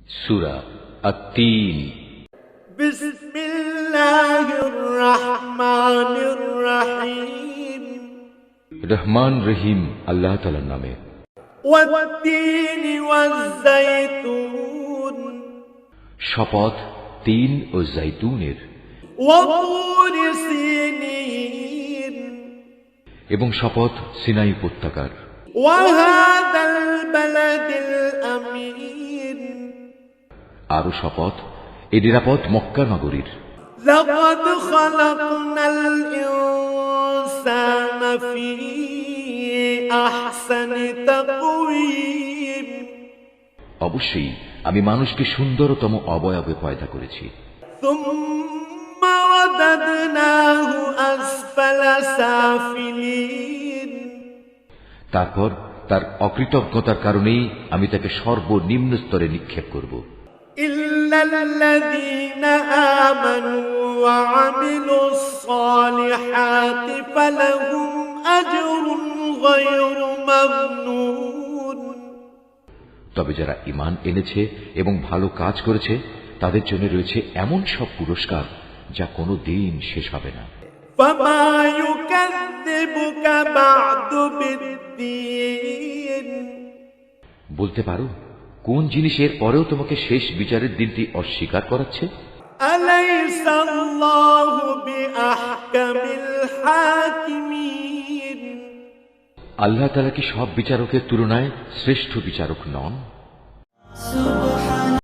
সূরা আত-তিন। বিসমিল্লাহির রহমানির রহিম। রহমান রহিম আল্লাহ তাআলার নামে। ওয়াত-তিনি ওয়াজ-যাইতুন। শপথ তিন ও জাইতুনের। ওয়া-তুরি সিনিন। এবং শপথ সিনাই উপত্যকার। ওয়া-হাযাল বালাদিল আমিন। আরো শপথ এই নিরাপদ মক্কা নগরীর। লাকাদ খালাকনাল ইনসানা ফি আহসানি তাকওয়িম। অবশ্যই আমি মানুষকে সুন্দরতম অবয়বে পয়দা করেছি। সুম্মা রাদাদনাহু আসফালা সাফিলিন। তারপর তার অকৃতজ্ঞতার কারণেই আমি তাকে সর্বনিম্ন স্তরে নিক্ষেপ করব। ইল্লাল্লাযীনা আমানু ওয়া আমিলুস সালিহাতি ফালাহুম আজরুন গায়রু মামনুন। তবে যারা ঈমান এনেছে এবং ভালো কাজ করেছে তাদের জন্য রয়েছে এমন সব পুরস্কার যা কোনো দিন শেষ হবে না। ফামা ইউকাযযিবুকা বা'দু বিদ্দীন। বলতে পারো কোন জিনিসের পরেও তোমাকে শেষ বিচারের দিনটি অস্বীকার করাচ্ছে? আলাইসাল্লাহু বিআহকামিল হাকিমিন। আল্লাহ তাআলা কি সব বিচারকের তুলনায় শ্রেষ্ঠ বিচারক নন?